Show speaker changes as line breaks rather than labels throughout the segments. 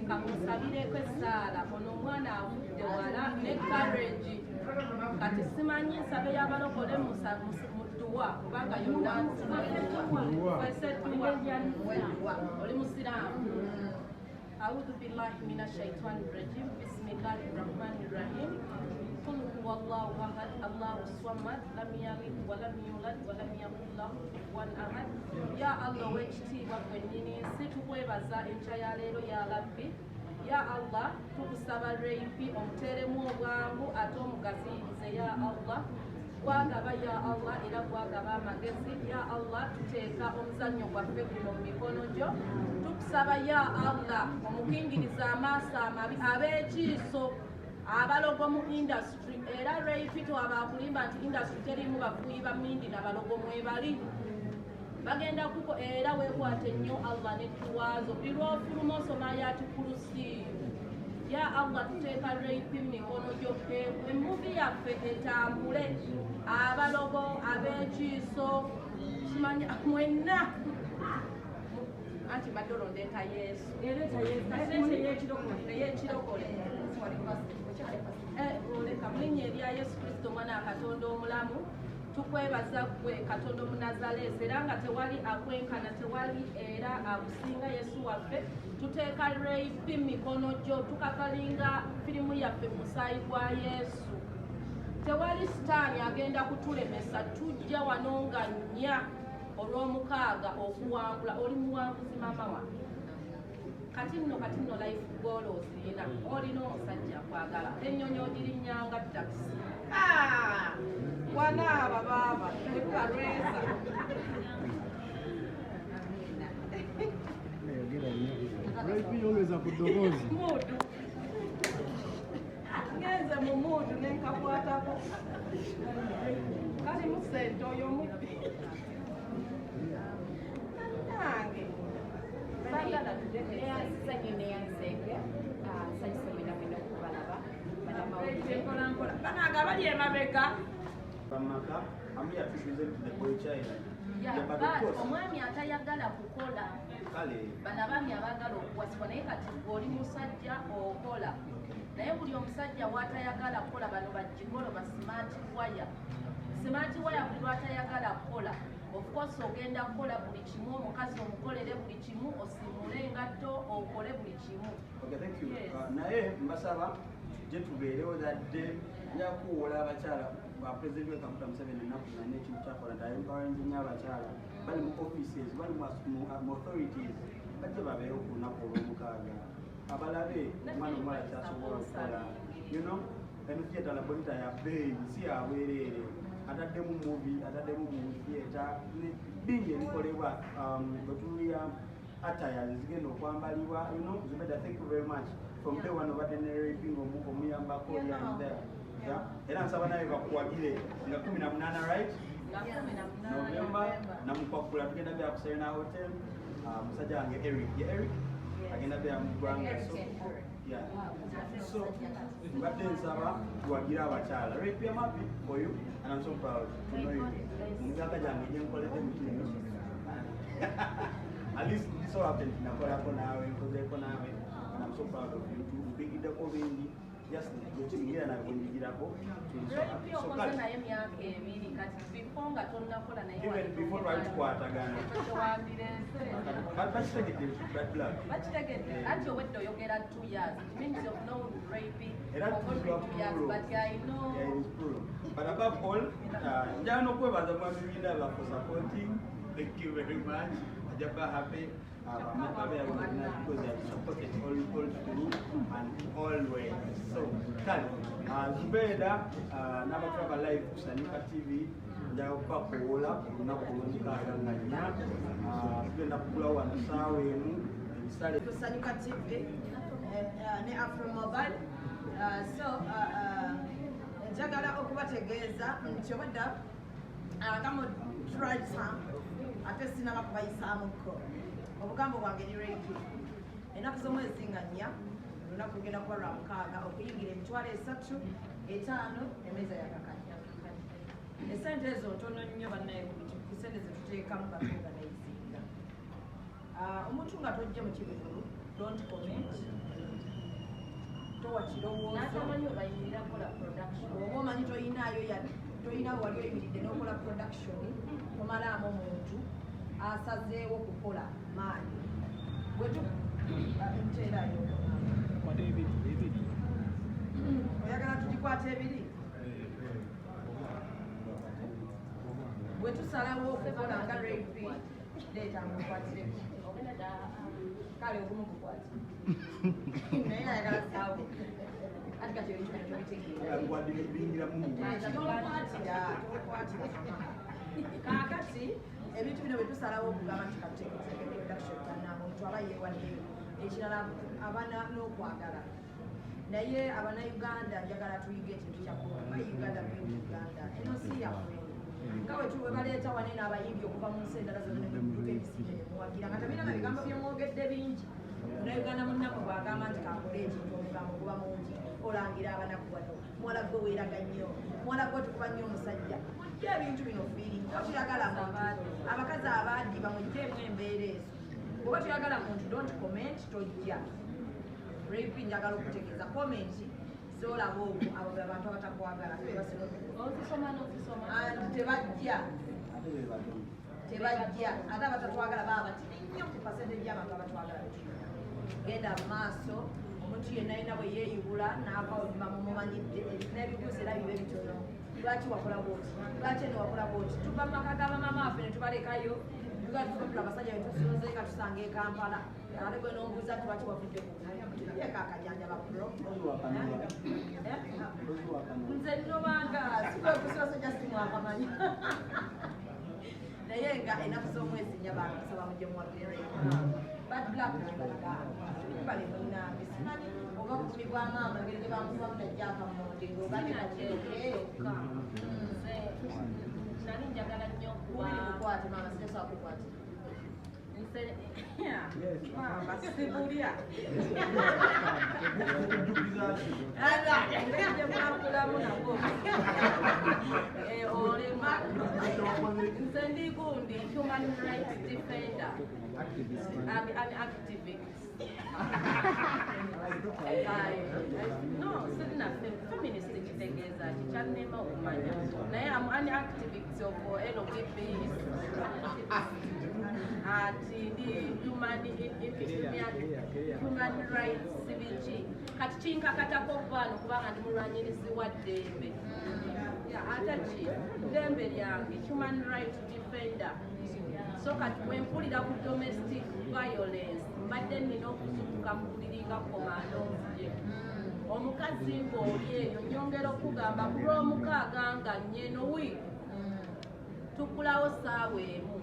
kamusabireko essaala ono omwana avudde wala ne courage kati simanyi nsabe y'abalokole mu dduwa kubanga yonna oli musiraamu. أعوذ بالله من الشيطان الرجيم بسم الله الرحمن الرحيم قل هو الله أحد الله الصمد لم يلد ولم يولد ولم يكن له كفوا أحد يا الله w'ekitiibwa gwennyini si tukwebaza enkya ya leero ya Rabbi ya Allah tukusaba reipi omuteeremu obwangu ate omugaziyirize ya Allah gwagaba ya Allah era gwagaba amagezi ya Allah tuteeka omuzannyo gwaffe guno mu mikono gyo tukusaba ya Allah omukingiriza amaaso amabi ab'ekiiso abalogo mu industry era reipito abakulimba nti industry terimu bafuyi ba mindi n'abalogo mwebali bagenda kuko era weekwate nnyo Allah n'ekkiwaazo buli lw'ofuluma osoma ayati kurusiyu ya Allah tuteeka reipi mu mikono gyo emmuvi yaffe etambule abalogo ab'ekiiso kimanya mwenna anti badolo ndeeta Yesu ey'ekirokole oleka mu linnya erya Yesu Kristo omwana wa Katonda omulamu tukwebaza gwe Katonda omunazaleesi era nga tewali akwenkana tewali era akusinga Yesu waffe tuteeka reipi mu mikono gyo tukakalinga firimu yaffe mu musaayi gwa Yesu tewali sitaani agenda kutulemesa tujja wano nga nnya olw'omukaaga okuwangula oli muwanguzi maama wange kati nno life goal ozirina olina omusajja akwagala ennyonyi ogirinnyanga takisi wanaaba baaba ebalweza
yongeza kudogozi
mudu ngenze mu mudu nenkakwatako kali musente oyo mubbi nange bagala tudekeeyanseeke nsanyusa mwena okubalaba banamawulirenkolankola banaga bali emabega
pamaka amu yatusuze nekwekyayira
omwami atayagala kukola bano abaami abagala okuwasibwa naye kati oli musajja okola naye buli omusajja watayagala kukola bano bagigolo ba simaati waya buli lwatayagala kukola of course ogenda kukola buli kimu omukazi omukolere buli kimu osimule engatto okole buli kimu.
Naye mbasaba gye tubeerewo zadde njakuwola abakyala President we Kaguta Museveni ennaku zonna ekintu kyakola nti empowering abakyala bali mu offices bali mu authorities bajje babeerewo ku lunaku olw'omukaaga abalabe omwana omuwala kyasobola okukola eno theatre laborita ya bbeeyi si yabwereere ataddemu movie ataddemu mu theatre bingi ebikolebwa bwetunulira attires zigenda okwambalibwa Zubeda, thank you very much from day one obadde ne raping omuyambako there era nsaba naye bakuwagire nga 18 right November namukwakula tugenda bya ku Serena Hotel musajja wange Eric agenda bya mu Gwanga so mbadde nsaba tuwagire abakyala rape I'm happy for you and I'm so proud to know you muganga jange gyenkolede mukino at least this all happened nakolako naawe nkozeeko naawe and I'm so proud of you too mpigiddeko bingi just ngira na kunjigirako
okoze naye myaka ebiri kati before nga tonnakola naye
even before twatukwatagana
bakitegedde anti obwedde oyogera 2 years it means you've known raping
era
but I know
but above all njala n'okwebaza mwami Bindaba for supporting. Thank you very much. Ajaba happy because they have supported all through and always. So, Zubeda, Nabatraba Live, Sanika TV, Jaupa Kola, Nakulunka, Genda Pula, and Sawe,
Sanika TV, ne Afro Mobile. So, Jagala Okubategeza, Chobada, come on, try some. Ate sinaba kubayisaamu ko obugambo bwange ni reiki ennaku z'omwezi nga 4 olunaku lugenda kuba lwa 6 okuyingira emitwalo 3 5 emmeeza yakakanya esente ezo ntono nnyo bannaye ku sente ze tuteekamu katonda nayizinga omuntu nga tojja mu kibikulu don't comment towa kirowoozo oba omanyi toyinayo wali oyimiridde n'okola production tomalaamu omuntu asazeewo kukola maanyi nteerayo oyagala tugikwata ebiri bwe tusalawo okukola nga rapi leeta mukwatireko kale ogumu gukwati naye ayagala saawo ati kati ebintu tobitegeera kaakati ebintu bino bwe tusalawo okugamba nti katuteekeko production bannange omuntu aba yeewaddeyo ekirala abana n'okwagala naye abannayuganda njagala tuyiga ekintu kyakuba uganda uganda eno si yaffe nga bwe baleeta wane n'abayimbi okuva mu nsi endala zonna nemuduka emisinde nemuwagira nga tabirina na bigambo byemwogedde bingi munnayuganda munnaku bwagamba nti kankole ekintu omugambo guba mungi olangira abanaku wano muwala gwe weeraga nnyo muwala gwe tukuba nnyo omusajja mujja ebintu bino fiiringi oba tuyagala muntu abakazi abaadiba mujjeemu embeera ezo oba tuyagala muntu don't comment tojja rapi njagala okutegeeza comment zolaba ogwo abo abantu abatakwagala tebajja ate abatatwagala baba batini nnyo ku percentage y'abantu abatwagala genda mu maaso omuntu yenna alina bwe yeeyibula n'ava oluva mumumanyidde n'ebiguzi era bibe bitono lwaki wakola bwoti lwaki eno wakola bwoti tuva mu maka ga bamama waffe ne tubalekayo tugatula abasajja betusuuze nga tusanga e Kampala ate gwe n'ombuuza lwaki wavudde tuleka akajanja bapulo nze nnobanga sikwekusiwasajja simwakamanya naye nga ennaku z'omwezi nnya bakusaba mujje muwagire bad black bali munnange simanyi oba bukumi bwa maama ngeri gye bamubamu najjakamonde ngaobaekka
nali njagala nnyo
kukwate maama siteso akukwate
sibulya mwakulamu nabwo olema nze ndi gundi human rights defender and an activist no sirina feminist kitegeeza kikyannema okumanya naye am an activist of LGB ati ndi human rights biki kati kinkakatako vaano kubanga ndi mulwanyirizi wa ddembe ate ki ddembe lyange human rights defender so kati bwempulira ku domestic violence mbadde nina okuzukuka mu buliri nga komando nzije omukazi ng'oli eyo nyongera okugamba ku lw'omukaaga nga nnyeno wiiki tukulawo saawa emu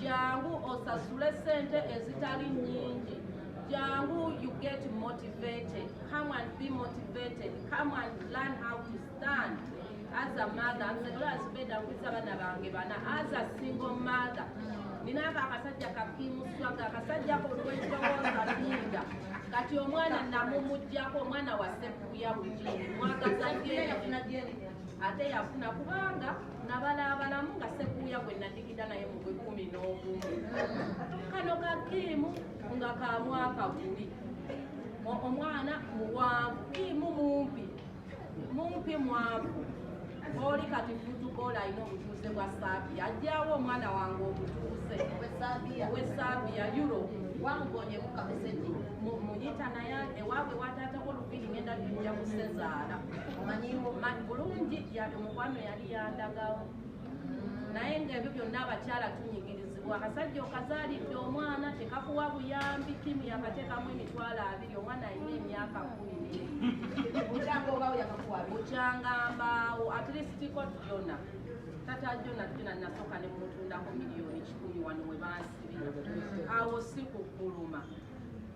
jangu osasule sente ezitali nnyingi jangu you get motivated come and be motivated come and learn how to stand as a mother nzegolazibeda nkwiza abaana bange bana as a single mother ninaako akasajja kakimuswaga akasajja kolwekirowooza linga kati omwana namumujjako omwana wa sekuya bujini mwagazadyeni ate yafuna kubanga nabalaabalamu nga sekuya gwe nadigida naye mu 11 kano kakiimu nga ka mwaka guli omwana muwanvu kiimu mumpi mwanvu oli kati futubola alina obutuuze bwa Saabia ajjawo omwana wange obutuuze wesaabiya euro wamugonyemu kameseji muyita naye ewaabwe wataatako olubiri ngenda tujja kusezaala bulungi omukwano yali yandagawo naye ng'ebyo byonna abakyala tunyigirizibwa akasajja okazaalidde omwana tekakuwa buyambi kimu yakateekamu emitwalo 2 omwana alina emyaka 10 bukyangambaawo at least kot jona tata jona nasooka ne mutundako miliyoni 100 wano we bansibira awo si kukuluma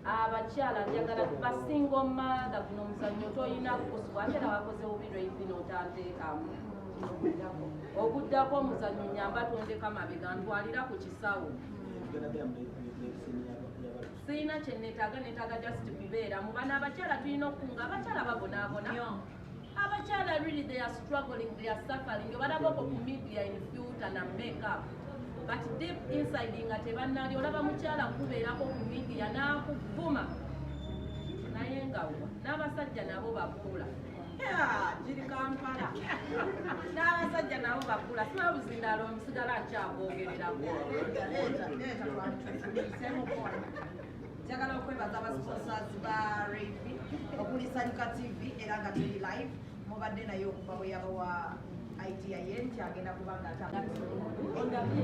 abakyala njagala basingo mmaada guno omuzannyo toyina kukusubwa ate era wakoze obiro ebino otanteekamu oguddako omuzannyo nyamba tondeka mabega ntwalira ku kisawo siina kyenetaaga just kubeera mu bano abakyala tulina okunga abakyala babonaabona abakyala really they are struggling, they are suffering. Baraboko ku media in filter na makeup but deep inside nga tebannali olaba mukyala kubeerako ku media n'akuvuma naye nga n'abasajja nabo bakula
giri Kampala
n'abasajja nabo bakula siba buzindalo omusigala akyabwogererako.
Njagala okwebaza abasponsors ba Rafi okuli Sanyuka TV era nga tuli live mubadde naye okuva bwe yabawa idea ye nti agenda kubanga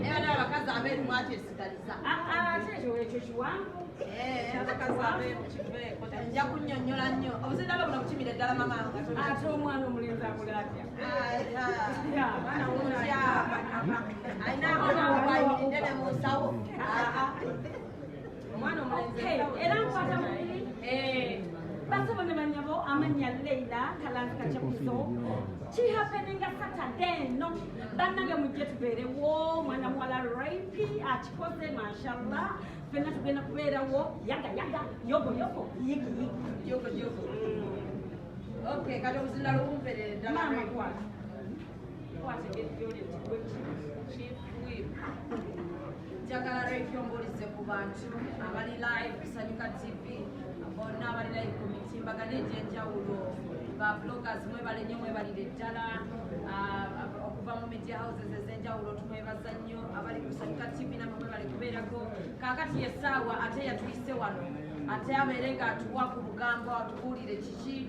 era n'abakazi abeeru mwakyesigalisa
ekyo kiwanvu
abakazi abeeru kiveeko
nja kunnyonnyola nnyo obuzindalo buno bukimira eddala mama
ate omwana omulenzi akola atya
alina abayimiridde ne mu nsawo
omwana omulenzi
era nkwata mubiri basabo ne banyabo amanya Leila Kalanzi Kachapuzo kihapeninga Saturday no bannage mujje tubeerewo mwana muwala Rafi akikoze mashallah fena tugenda kubeerawo yaga yogo yigi
okay kati obuzindalo bumperere ddala
mama kwate
chief whip
njagala Rafi ombulize ku bantu abali live Sanyuka TV bonna abali live ku mitimbagano egy'enjawulo ba bloggers mwebale nnyo mwebalire ddala okuva mu media houses ez'enjawulo tumwebaza nnyo abali ku Sanyuka TV namwe mwebale kubeerako kaakati yessaawa ate yatuyise wano ate abeere nga atuwa ku bugambo atubuulire kiki